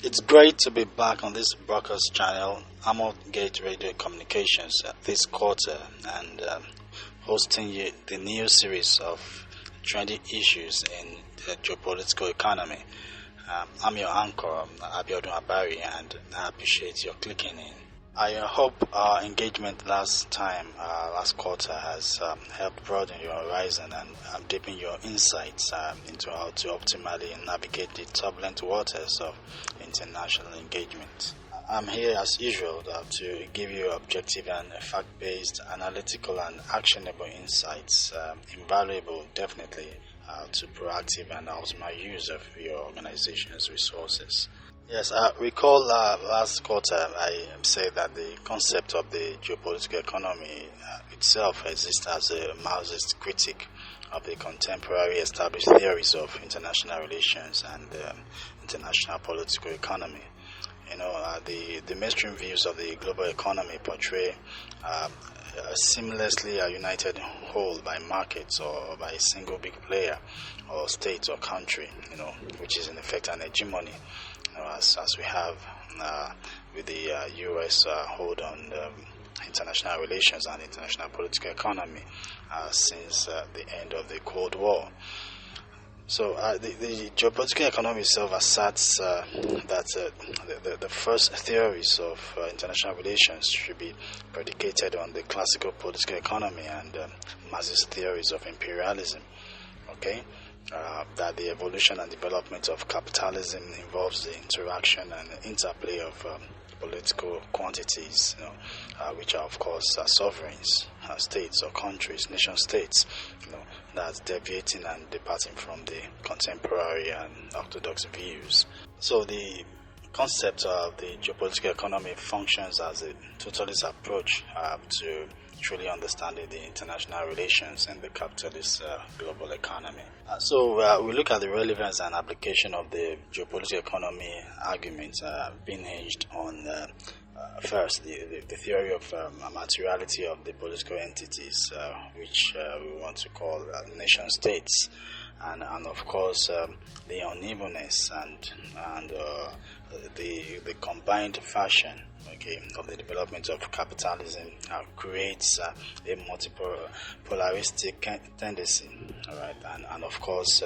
It's great to be back on this broadcast channel, Amod Gate Radio Communications, this quarter, and hosting you the new series of trendy issues in the geopolitical economy. I'm your anchor, Abiodun Abari, and I appreciate your clicking in. I hope our engagement last quarter, has helped broaden your horizon and deepen your insights into how to optimally navigate the turbulent waters of international engagement. I'm here as usual to give you objective and fact-based, analytical and actionable insights, invaluable definitely to proactive and optimal use of your organization's resources. Yes, I recall last quarter I said that the concept of the geopolitical economy itself exists as a Marxist critique of the contemporary established theories of international relations and international political economy. The mainstream views of the global economy portray a seamlessly united whole by markets or by a single big player or state or country, which is in effect an hegemony, as we have with the U.S. hold on international relations and international political economy since the end of the Cold War. So the geopolitical economy itself asserts that the first theories of international relations should be predicated on the classical political economy and Marxist theories of imperialism. Okay, that the evolution and development of capitalism involves the interaction and interplay of political quantities, which are of course sovereigns, states or countries, nation states, that's deviating and departing from the contemporary and orthodox views. So the concept of the geopolitical economy functions as a totalist approach to truly understanding the international relations and the capitalist global economy. So we look at the relevance and application of the geopolitical economy argument being hinged on first the theory of materiality of the political entities, which we want to call nation states, and of course the unevenness and the combined fashion, of the development of capitalism creates a multiple polaristic tendency, all right, and of course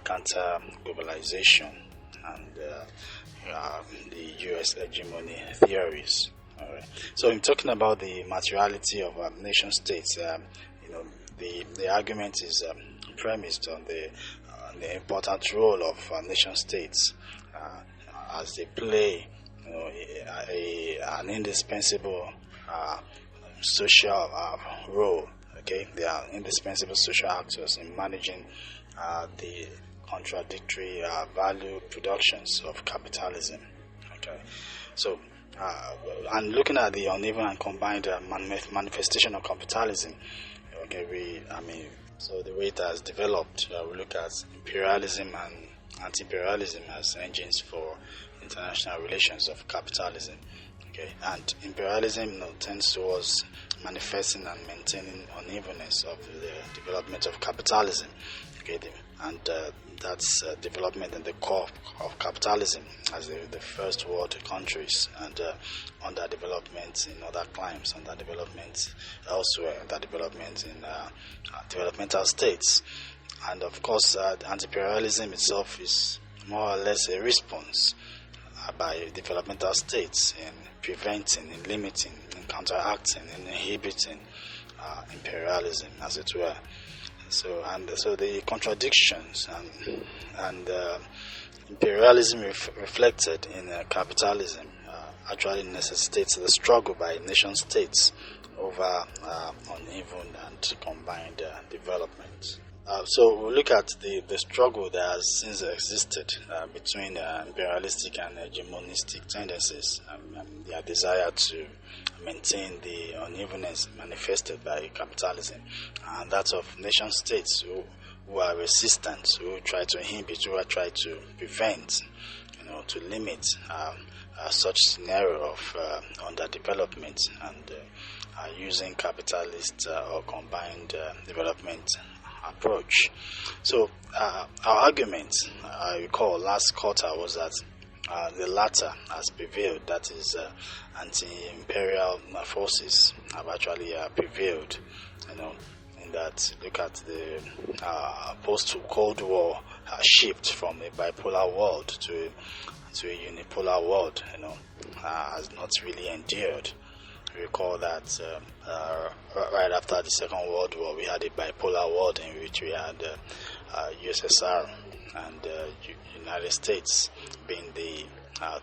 counter globalization and the U.S. hegemony theories. All right. So in talking about the materiality of nation states, the argument is premised on the important role of nation states as they play an indispensable social role. Okay, they are indispensable social actors in managing the contradictory value productions of capitalism. Okay, so and looking at the uneven and combined manifestation of capitalism, so the way it has developed, we look at imperialism and anti-imperialism as engines for international relations of capitalism. Okay, and imperialism tends towards manifesting and maintaining unevenness of the development of capitalism. Okay, that's development in the core of capitalism as the first world countries, and underdevelopment in other climes, underdevelopment elsewhere, underdevelopment in developmental states. And of course, anti-imperialism itself is more or less a response by developmental states in preventing, in limiting, in counteracting, in inhibiting imperialism, as it were. So the contradictions and imperialism reflected in capitalism actually necessitates the struggle by nation states over uneven and combined development. So we look at the struggle that has since existed between imperialistic and hegemonistic tendencies and their desire to maintain the unevenness manifested by capitalism, and that of nation states who are resistant, who try to inhibit, who try to prevent, to limit such scenario of underdevelopment and using capitalist or combined development approach. So our argument, I recall last quarter, was that the latter has prevailed. That is, anti-imperial forces have actually prevailed. In that, look at the post-Cold War shift from a bipolar world to a unipolar world. Has not really endured. Recall that right after the Second World War, we had a bipolar world in which we had USSR and United States being the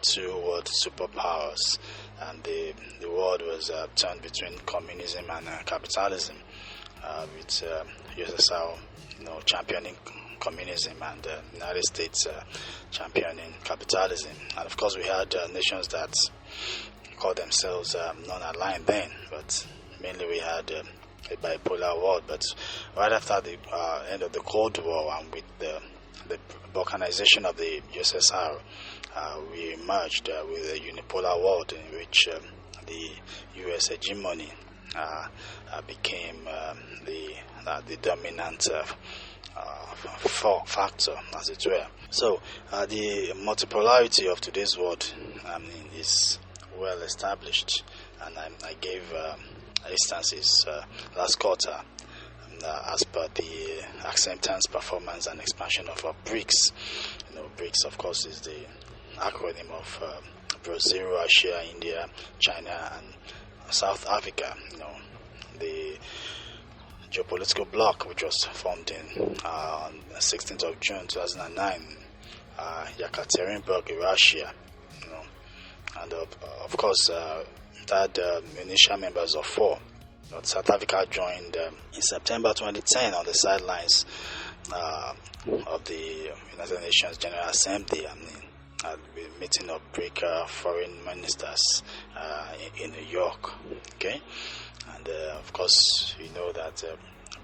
two world superpowers, and the world was turned between communism and capitalism, with USSR championing communism and United States championing capitalism. And of course we had nations that called themselves non-aligned then, but mainly we had a bipolar world. But right after the end of the Cold War, and with the balkanization of the USSR, we emerged with a unipolar world in which the US hegemony became the dominant factor, as it were. So the multipolarity of today's world is well established, and I gave instances last quarter as per the acceptance, performance, and expansion of BRICS. BRICS, of course, is the acronym of Brazil, Russia, India, China, and South Africa. The Geopolitical bloc, which was formed on 16th of June 2009, Yekaterinburg, Russia. And of course, that initial members of four. But South Africa joined in September 2010 on the sidelines of the United Nations General Assembly, at the meeting of BRIC foreign ministers in New York. Okay, and of course, you know that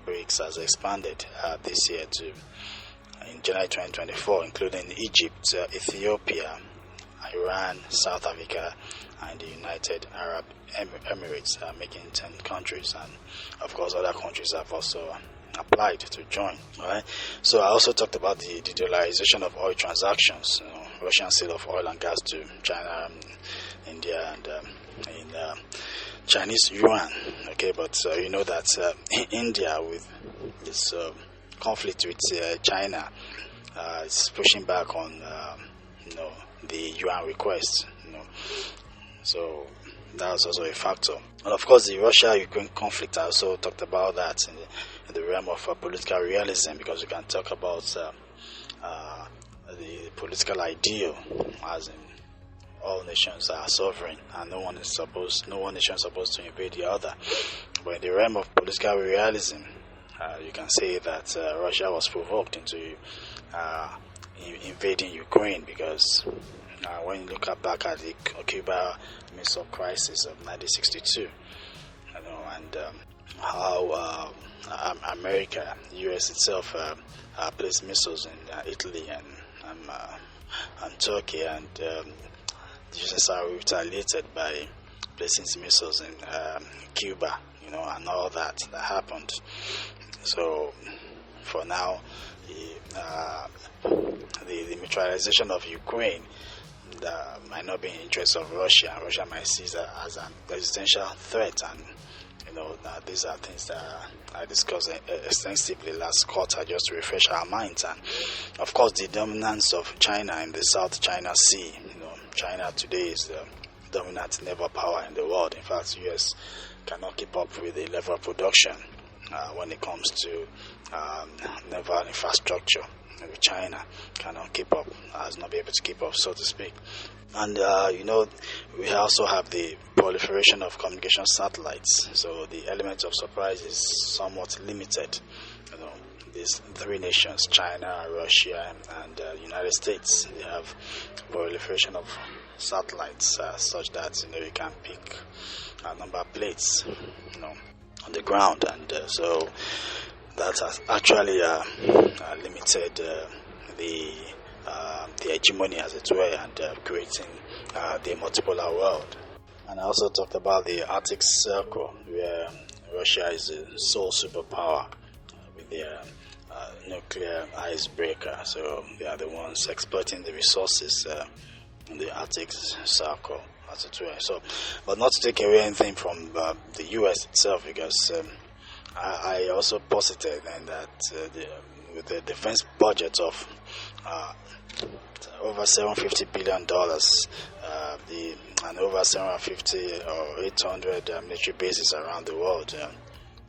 BRICS has expanded this year to in January 2024, including Egypt, Ethiopia, Iran, South Africa, and the United Arab Emirates, making 10 countries, and of course other countries have also applied to join. Right. So I also talked about the de-dollarization of oil transactions, Russian sale of oil and gas to China, India, and in Chinese yuan. Okay, but you know that India, with this conflict with China, is pushing back on the yuan request. So that was also a factor. And of course, the Russia-Ukraine conflict, I also talked about that in the realm of political realism, because we can talk about the political ideal, as in all nations are sovereign and no one nation is supposed to invade the other. But in the realm of political realism, you can say that Russia was provoked into invading Ukraine, because when you look back at the Cuba Missile Crisis of 1962, and how America, US itself, placed missiles in Italy and Turkey, and the USSR retaliated by placing missiles in Cuba, and all that happened. So for now, the militarization of Ukraine might not be in the interest of Russia. Russia might see that as an existential threat, and these are things that I discussed extensively last quarter, just to refresh our minds. And of course, the dominance of China in the South China Sea. China today is the dominant naval power in the world. In fact, US cannot keep up with the level of production when it comes to naval infrastructure. China cannot keep up, has not been able to keep up, so to speak. And we also have the proliferation of communication satellites, so the element of surprise is somewhat limited. These three nations, China, Russia, and United States, they have proliferation of satellites such that you can pick number plates on the ground, and so that has actually limited the hegemony, as it were, and creating the multipolar world. And I also talked about the Arctic Circle, where Russia is the sole superpower with their nuclear icebreaker. So they are the ones exploiting the resources in the Arctic Circle, as it were. So, but not to take away anything from the U.S. itself, because I also posited and that with the defense budget of over $750 billion, and over 750 or 800 military bases around the world,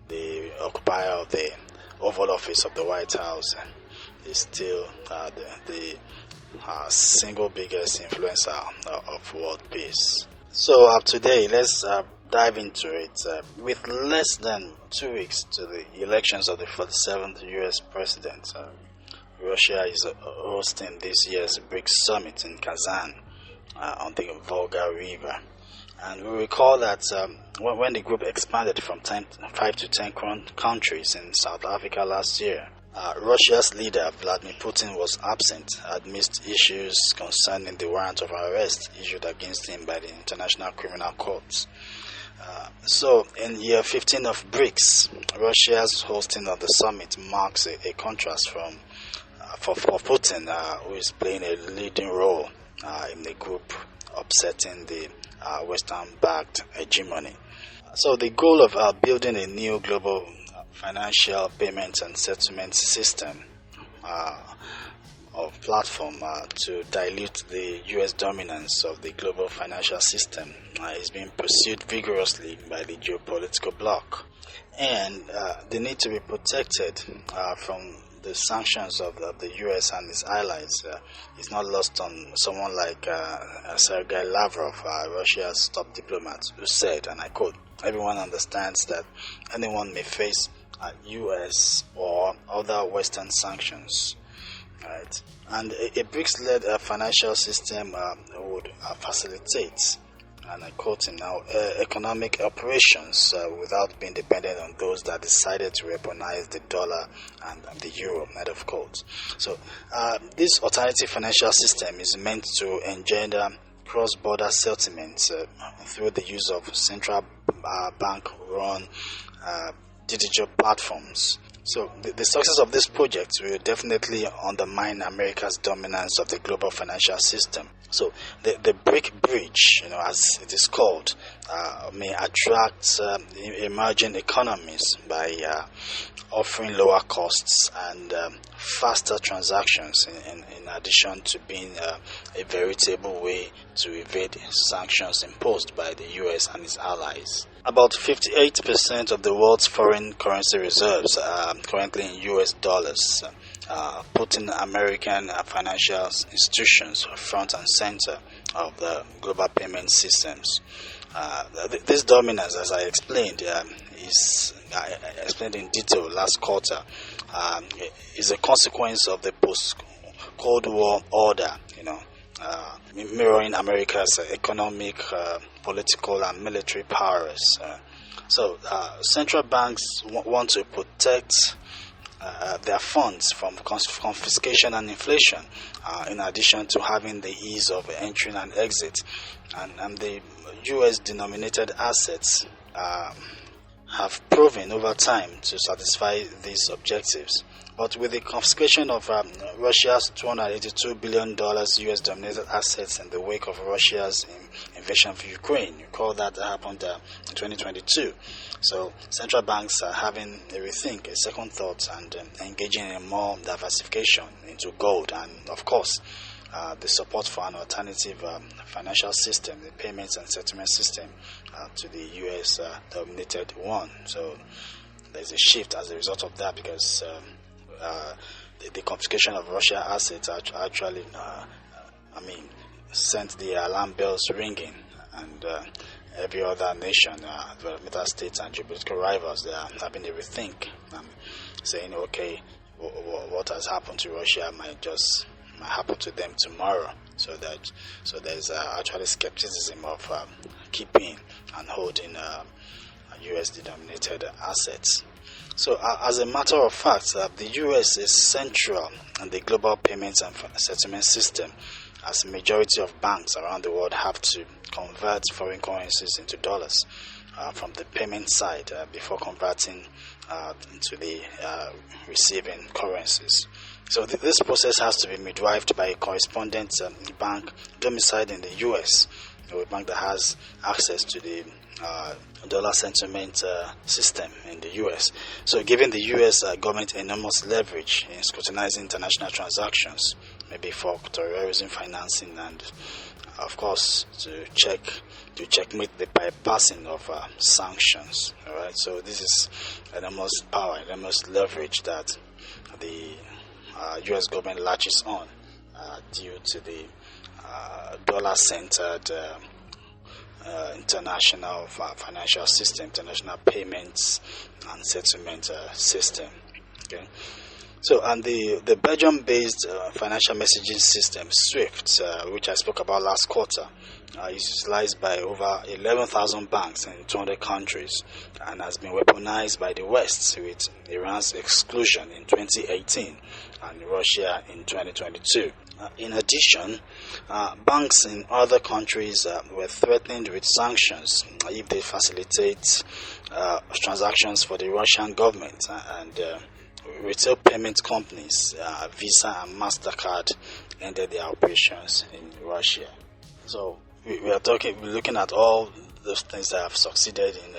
the occupier of the Oval Office of the White House is still the single biggest influencer of world peace. So today, let's dive into it. With less than 2 weeks to the elections of the 47th U.S. president, Russia is hosting this year's BRICS summit in Kazan on the Volga River. And we recall that when the group expanded from 5 to 10 countries in South Africa last year, Russia's leader Vladimir Putin was absent amidst issues concerning the warrant of arrest issued against him by the International Criminal Court. So, in year 15 of BRICS, Russia's hosting of the summit marks a contrast for Putin, who is playing a leading role in the group, upsetting the Western-backed hegemony. So, the goal of building a new global financial payments and settlement system or platform to dilute the U.S. dominance of the global financial system is being pursued vigorously by the geopolitical bloc, and the need to be protected from the sanctions of the U.S. and its allies is not lost on someone like Sergei Lavrov, Russia's top diplomat, who said, and I quote, "Everyone understands that anyone may face U.S. or other Western sanctions." Right. And a BRICS-led financial system would facilitate, and I quote him now, economic operations without being dependent on those that decided to weaponize the dollar and the euro, net of quotes. So this alternative financial system is meant to engender cross-border settlements through the use of central bank-run digital platforms. So the success of this project will definitely undermine America's dominance of the global financial system. So the BRIC bridge, as it is called, may attract emerging economies by offering lower costs and faster transactions, in addition to being a veritable way to evade sanctions imposed by the U.S. and its allies. About 58% of the world's foreign currency reserves are currently in U.S. dollars, putting American financial institutions front and center of the global payment systems. This dominance, as I explained, I explained in detail last quarter, is a consequence of the post-Cold War order, mirroring America's economic, political, and military powers. So central banks want to protect their funds from confiscation and inflation, in addition to having the ease of entering and exit. And the US-denominated assets have proven over time to satisfy these objectives. But with the confiscation of Russia's $282 billion US-dominated assets in the wake of Russia's invasion of Ukraine, you recall that happened in 2022. So central banks are having a rethink, a second thought, and engaging in more diversification into gold, and of course the support for an alternative financial system, the payments and settlement system, to the US-dominated one. So there's a shift as a result of that, because the confiscation of Russia assets actually, sent the alarm bells ringing, and every other nation, developmental states and geopolitical rivals, they are having a rethink, saying, okay, what has happened to Russia might happen to them tomorrow. So there's actually skepticism of keeping and holding US-denominated assets. So as a matter of fact, the US is central in the global payments and settlement system, as the majority of banks around the world have to convert foreign currencies into dollars from the payment side before converting into the receiving currencies. So this process has to be midwifed by a correspondent bank domiciled in the U.S., a bank that has access to the dollar settlement system in the U.S. So giving the U.S. government enormous leverage in scrutinizing international transactions, maybe for terrorism financing, and of course to checkmate the bypassing of sanctions. All right. So this is enormous power, enormous leverage that the U.S. government latches on due to the dollar-centered international financial system, international payments and settlement system. Okay. So, and the Belgium-based financial messaging system, SWIFT, which I spoke about last quarter, is utilized by over 11,000 banks in 200 countries and has been weaponized by the West with Iran's exclusion in 2018 and Russia in 2022. In addition, banks in other countries were threatened with sanctions if they facilitate transactions for the Russian government, and retail payment companies, Visa and MasterCard, ended their operations in Russia. So we're looking at all those things that have succeeded in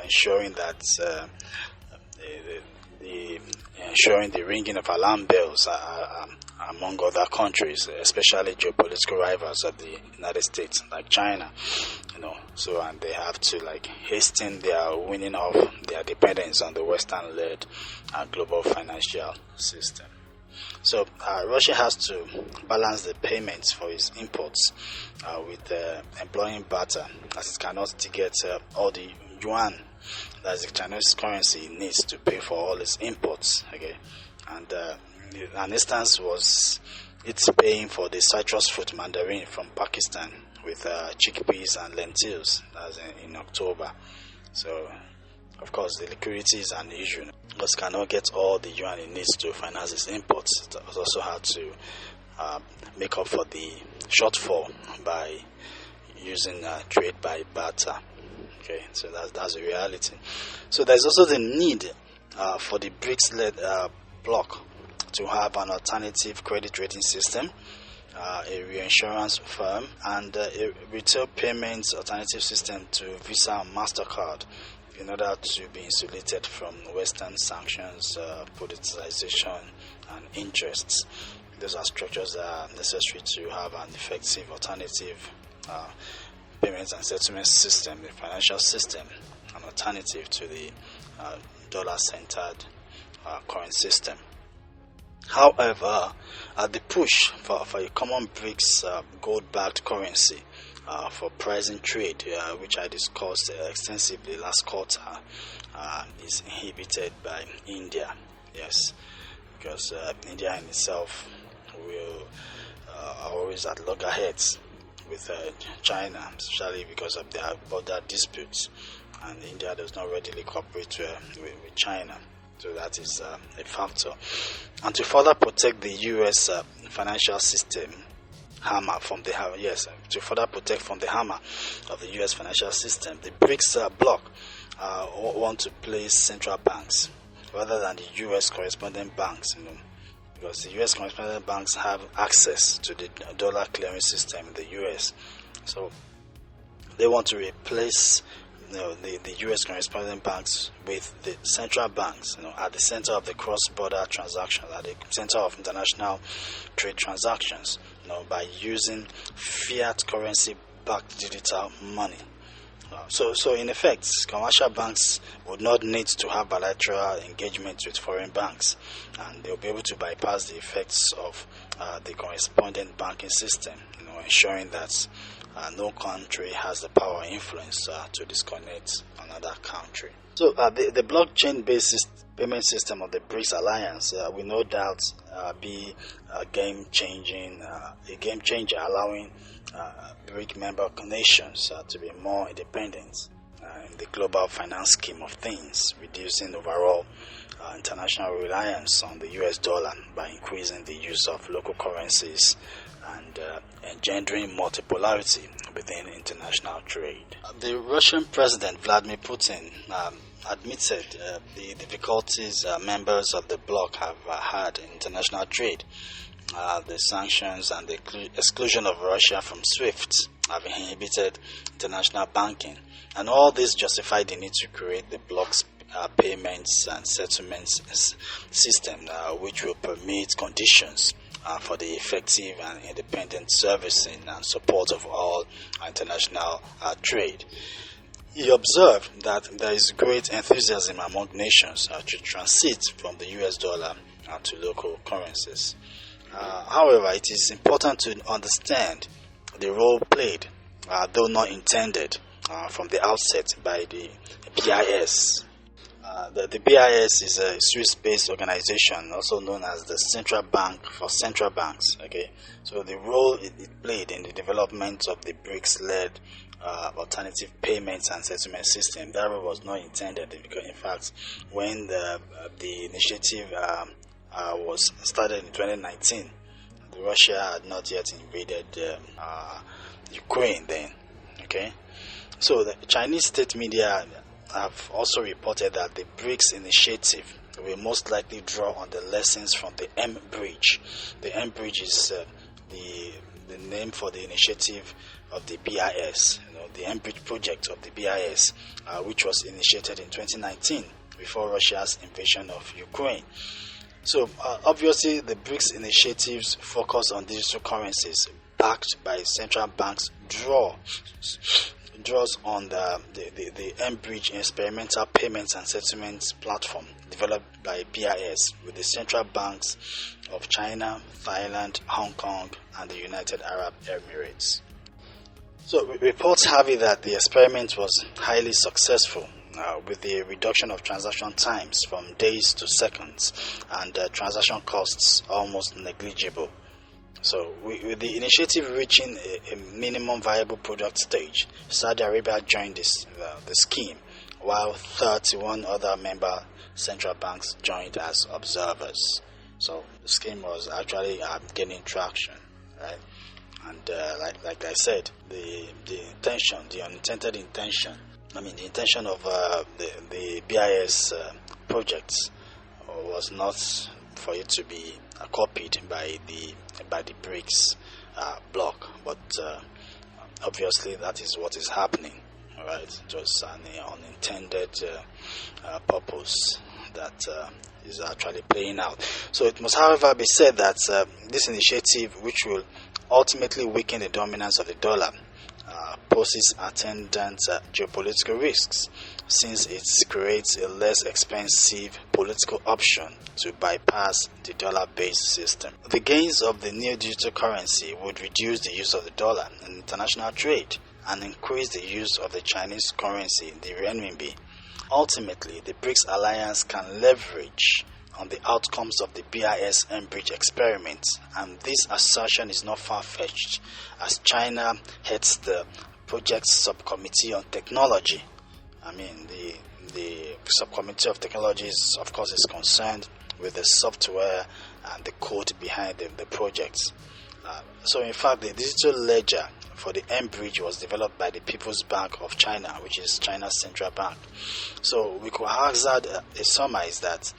ensuring that ensuring the ringing of alarm bells among other countries, especially geopolitical rivals of the United States, like China. So and they have to hasten their winning of their dependence on the Western-led global financial system. So Russia has to balance the payments for its imports with employing barter, as it cannot get all the yuan, that's the Chinese currency, it needs to pay for all its imports. Okay, and an instance was it's paying for the citrus fruit mandarin from Pakistan with chickpeas and lentils. That's in October. So, of course, the liquidity is an issue. Because cannot get all the yuan it needs to finance its imports. It also had to make up for the shortfall by using trade by barter. Okay, so that's a reality. So there's also the need for the BRICS-led bloc to have an alternative credit rating system, a reinsurance firm, and a retail payments alternative system to Visa and MasterCard in order to be insulated from Western sanctions, politicization, and interests. Those are structures that are necessary to have an effective alternative payments and settlement system, the financial system, an alternative to the dollar-centered current system. However, the push for a common BRICS gold-backed currency for pricing trade, which I discussed extensively last quarter, is inhibited by India. Yes, because India in itself will always at loggerheads with China, especially because of their border disputes, and India does not readily cooperate with China. So that is a factor. And to further protect the U.S. Financial system hammer from the to further protect from the hammer of the U.S. financial system, the BRICS bloc want to place central banks rather than the U.S. correspondent banks. Because the U.S. correspondent banks have access to the dollar clearing system in the U.S. So they want to replace the U.S. correspondent banks with the central banks, at the center of the cross-border transactions, at the center of international trade transactions, by using fiat currency-backed digital money. So in effect, commercial banks would not need to have bilateral engagements with foreign banks, and they'll be able to bypass the effects of the correspondent banking system, ensuring that no country has the power or influence to disconnect another country. So the blockchain-based payment system of the BRICS alliance will no doubt be a game changer, allowing BRIC member nations to be more independent in the global finance scheme of things, reducing overall international reliance on the US dollar by increasing the use of local currencies and engendering multipolarity within international trade. The Russian President Vladimir Putin admitted the difficulties members of the bloc have had in international trade. The sanctions and the exclusion of Russia from SWIFT have inhibited international banking, and all this justified the need to create the bloc's payments and settlements system, which will permit conditions for the effective and independent servicing and support of all international trade. He observed that there is great enthusiasm among nations to transit from the US dollar to local currencies. However, it is important to understand the role played, though not intended, from the outset by the BIS. The BIS is a Swiss-based organization, also known as the Central Bank for Central Banks. Okay, so the role it played in the development of the BRICS-led alternative payments and settlement system, that role was not intended, because in fact, when the initiative was started in 2019, Russia had not yet invaded Ukraine then. Okay, so the Chinese state media have also reported that the BRICS initiative will most likely draw on the lessons from the M Bridge. The M Bridge is the name for the initiative of the BIS, the M Bridge project of the BIS, which was initiated in 2019 before Russia's invasion of Ukraine. So obviously the BRICS initiatives focus on digital currencies backed by central banks draws on the M-Bridge experimental payments and settlements platform developed by BIS with the central banks of China, Thailand, Hong Kong, and the United Arab Emirates. So reports have it that the experiment was highly successful, with the reduction of transaction times from days to seconds and transaction costs almost negligible. So with the initiative reaching a minimum viable product stage, Saudi Arabia joined the scheme, while 31 other member central banks joined as observers. So the scheme was actually gaining traction, right? And like I said, the unintended intention, the intention of the BIS projects was not for it to be copied by the BRICS bloc, but obviously that is what is happening. All right, just an unintended purpose that is actually playing out. So it must, however, be said that this initiative, which will ultimately weaken the dominance of the dollar, poses attendant geopolitical risks, since it creates a less expensive political option to bypass the dollar-based system. The gains of the new digital currency would reduce the use of the dollar in international trade and increase the use of the Chinese currency, the renminbi. Ultimately, the BRICS alliance can leverage on the outcomes of the BIS M-Bridge experiment, and this assertion is not far-fetched, as China heads the project subcommittee on technology. The subcommittee of technology is, of course, is concerned with the software and the code behind the projects. So in fact, the digital ledger for the M-Bridge was developed by the People's Bank of China, which is China's central bank. So we could hazard a surmise that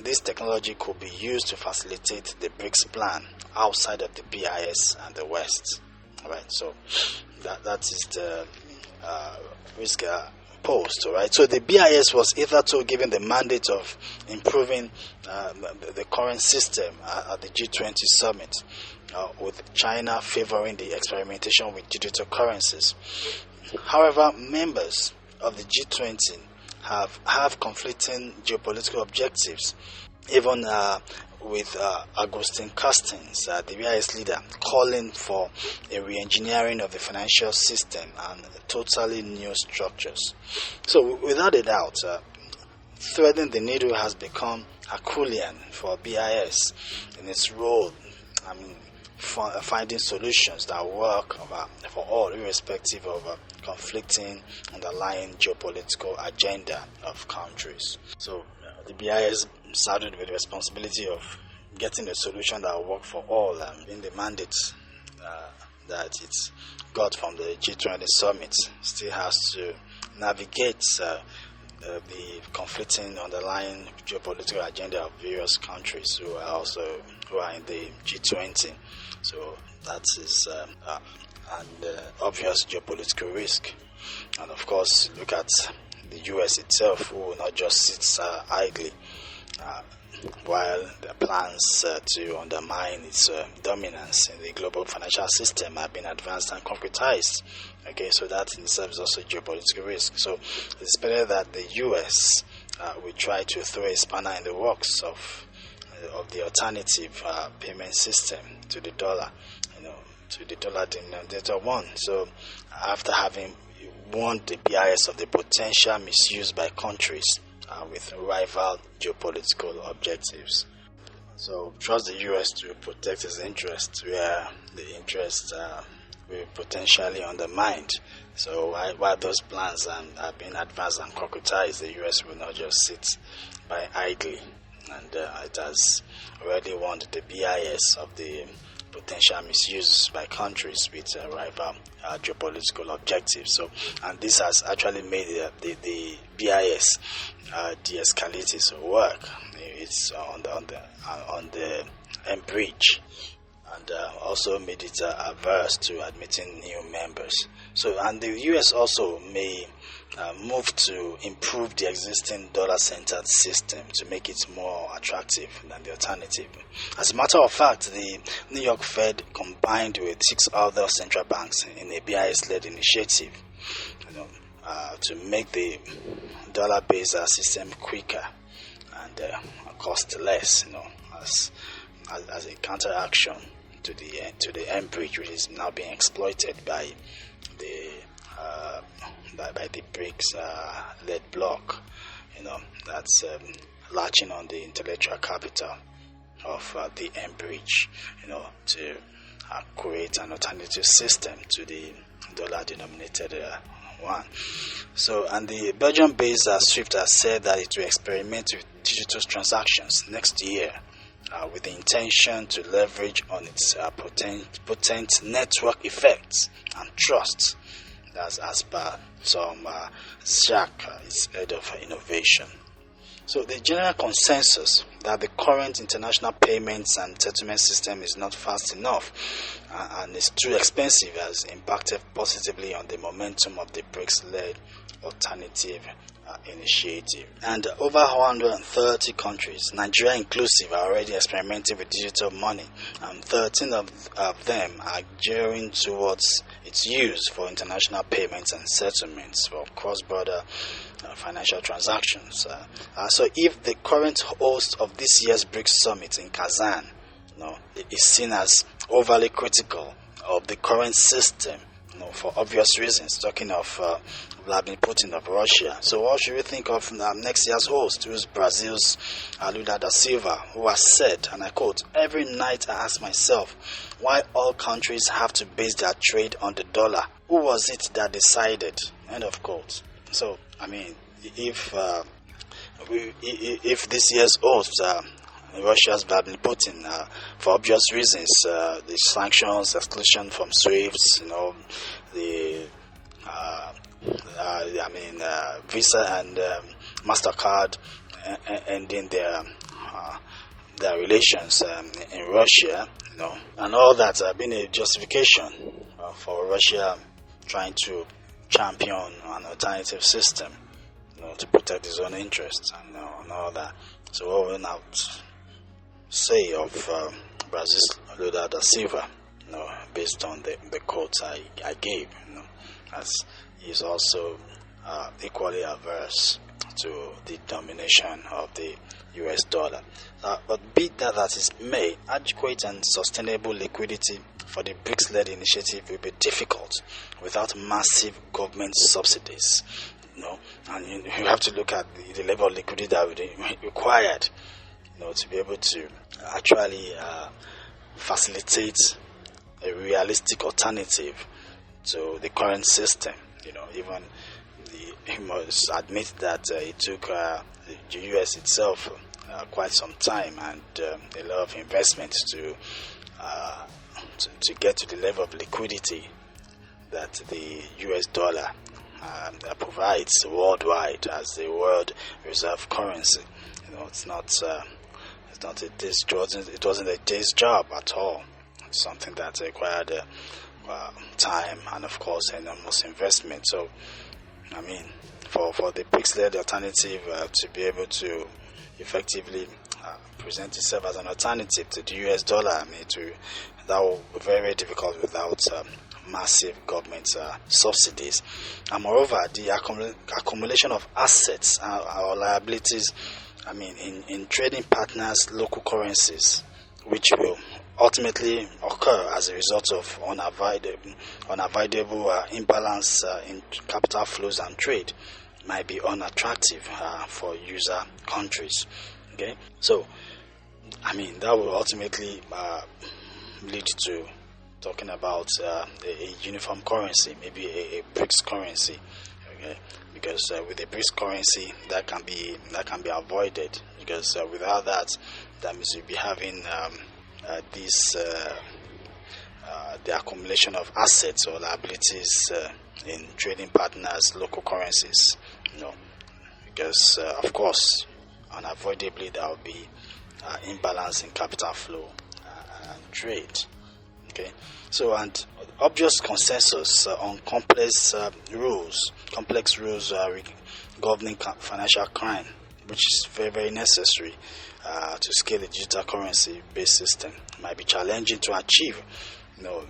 this technology could be used to facilitate the BRICS plan outside of the BIS and the West. All right, so that is the risk posed. All right, so the BIS was hitherto given the mandate of improving the current system at the G20 summit, with China favoring the experimentation with digital currencies. However, members of the G20 have conflicting geopolitical objectives, even with Agustin Carstens, the BIS leader, calling for a re-engineering of the financial system and totally new structures. So without a doubt, threading the needle has become Herculean for BIS in its role, finding solutions that work for all, irrespective of conflicting underlying geopolitical agenda of countries. So the BIS started with the responsibility of getting a solution that will work for all, in the mandate that it's got from the G20 summit. Still has to navigate the conflicting underlying geopolitical agenda of various countries who are in the G20. So that is an obvious geopolitical risk. And of course, look at the US itself, who will not just sit idly while the plans to undermine its dominance in the global financial system have been advanced and concretized. Okay, so that in itself is also a geopolitical risk. So it's better that the US will try to throw a spanner in the works of the alternative payment system to the dollar, to the dollar denominator one. So after having warned the BIS of the potential misuse by countries with rival geopolitical objectives. So trust the US to protect its interests where the interests will be potentially undermined. So while those plans are being advanced and concretized, the US will not just sit by idly. And it has already warned the BIS of the potential misuse by countries with rival geopolitical objectives. So, and this has actually made the BIS de-escalate its work. It's on the bridge, and also made it averse to admitting new members. So, and the US also may move to improve the existing dollar-centered system to make it more attractive than the alternative. As a matter of fact, the New York Fed combined with 6 other central banks in a BIS-led initiative, to make the dollar-based system quicker and cost less, as a counteraction to the end bridge, which is now being exploited by the BRICS-led bloc, that's latching on the intellectual capital of the end bridge, to create an alternative system to the dollar-denominated one. So, and the Belgium-based SWIFT has said that it will experiment with digital transactions next year, with the intention to leverage on its potent network effects and trust. That's as per some Jacques is head of innovation. So the general consensus that the current international payments and settlement system is not fast enough and is too expensive has impacted positively on the momentum of the BRICS-led alternative initiative. And over 130 countries, Nigeria inclusive, are already experimenting with digital money, and 13 of them are gearing towards its use for international payments and settlements for cross-border financial transactions. So if the current host of this year's BRICS summit in Kazan is seen as overly critical of the current system, for obvious reasons, talking of Vladimir Putin of Russia. So what should we think of next year's host, who is Brazil's Lula da Silva, who has said, and I quote, "Every night I ask myself why all countries have to base their trade on the dollar. Who was it that decided?" End of quote. So, I mean, if this year's host, Russia's Vladimir Putin, for obvious reasons, the sanctions, exclusion from SWIFT, the Visa and MasterCard ending their relations in Russia, and all that have been a justification for Russia trying to champion an alternative system, to protect its own interests and all that. So what will now say of Brazil's Lula da Silva, based on the quotes I gave, as he's also equally averse to the domination of the US dollar. But be that as it may, adequate and sustainable liquidity for the BRICS-led initiative will be difficult without massive government subsidies. And you have to look at the level of liquidity that would be required, to be able to actually facilitate a realistic alternative to the current system. Even he must admit that it took the US itself quite some time and a lot of investment to get to the level of liquidity that the US dollar provides worldwide as the world reserve currency. It's not a day's job. It wasn't a day's job at all. It's something that required time and, of course, enormous investment. So, for the BRICS-led alternative to be able to effectively present itself as an alternative to the US dollar, that will be very, very difficult without massive government subsidies. And moreover, the accumulation of assets or liabilities, in trading partners' local currencies, which will ultimately occur as a result of unavoidable imbalance in capital flows and trade, might be unattractive for user countries. Okay, so that will ultimately lead to talking about a uniform currency, maybe a BRICS currency. Okay, because with a BRICS currency that can be avoided, because without that means you'll be having the accumulation of assets or liabilities in trading partners' local currencies. Because of course, unavoidably there will be imbalance in capital flow and trade. Okay, so and obvious consensus on complex rules governing financial crime, which is very, very necessary to scale a digital currency-based system, might be challenging to achieve,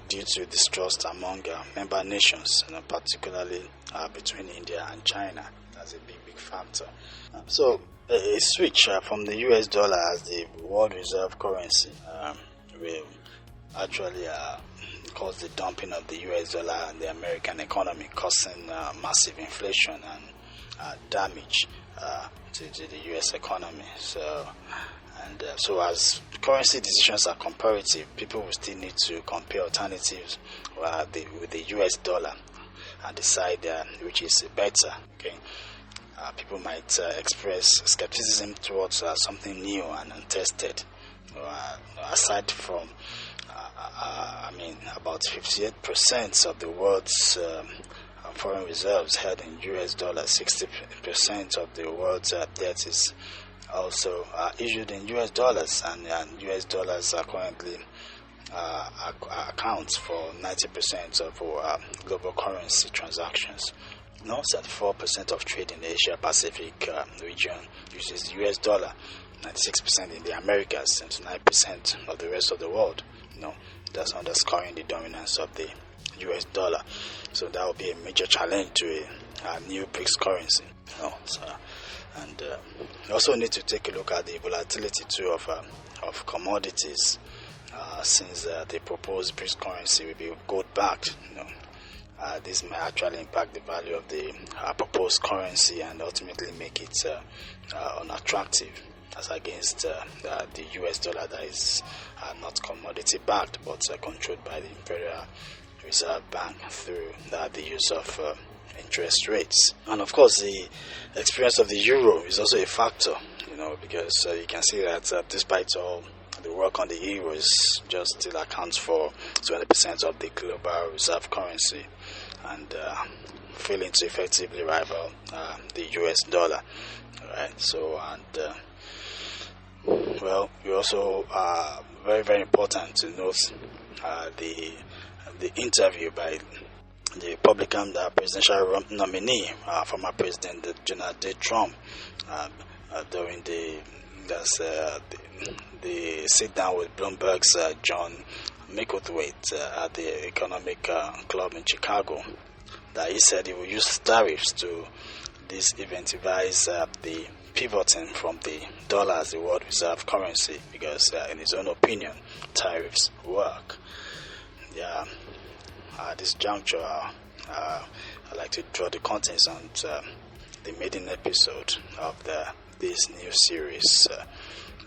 due to distrust among member nations, particularly between India and China. That's a big, big factor. So a switch from the US dollar as the world reserve currency will actually cause the dumping of the US dollar and the American economy, causing massive inflation and damage to the US economy. So as currency decisions are comparative, people will still need to compare alternatives with the US dollar and decide which is better. Okay, people might express skepticism towards something new and untested. Aside from, about 58% of the world's foreign reserves held in US dollars, 60% of the world's debt is also issued in US dollars, and US dollars are currently accounts for 90% of global currency transactions. 74% of trade in the Asia Pacific region uses the US dollar, 96% in the Americas, 79% of the rest of the world. That's underscoring the dominance of the US dollar. So that will be a major challenge to a new BRICS currency. We also need to take a look at the volatility too of commodities, since the proposed BRICS currency will be gold backed. This may actually impact the value of the proposed currency and ultimately make it unattractive as against the US dollar that is not commodity backed but controlled by the Imperial Reserve Bank through the use of interest rates. And of course, the experience of the euro is also a factor, because you can see that despite all the work on the euro, is just still accounts for 20% of the global reserve currency and failing to effectively rival the US dollar. Right? So, we also very, very important to note the interview by the Republican presidential nominee, former President Donald J. Trump, during the sit down with Bloomberg's John Micklethwait at the Economic Club in Chicago, that he said he will use tariffs to disincentivize the pivoting from the dollar as the world reserve currency, because in his own opinion, tariffs work. At this juncture, I'd like to draw the contents on the maiden episode of this new series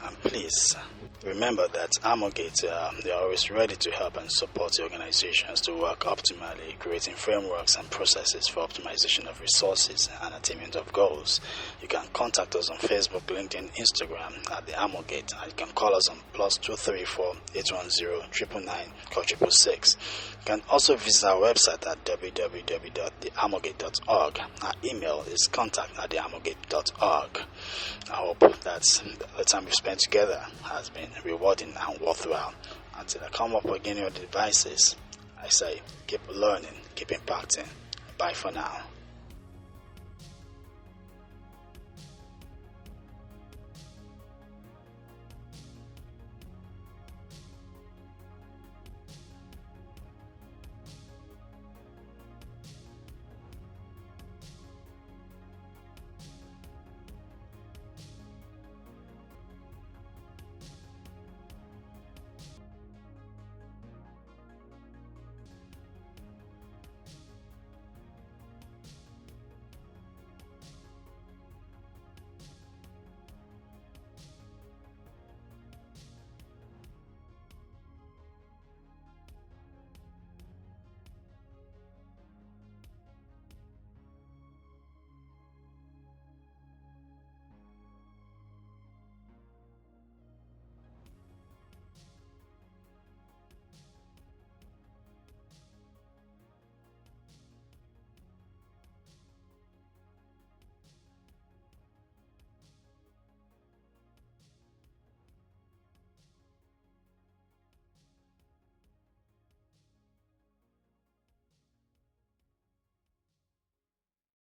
And please remember that Amogate, they are always ready to help and support the organizations to work optimally, creating frameworks and processes for optimization of resources and attainment of goals. You can contact us on Facebook, LinkedIn, Instagram at the Amogate, and you can call us on +234 810 999 666. You can also visit our website at www.theamogate.org. Our email is contact@theamogate.org. I hope that the time we've spent together has been rewarding and worthwhile. Until I come up again on the devices, I say keep learning, keep impacting. Bye for now.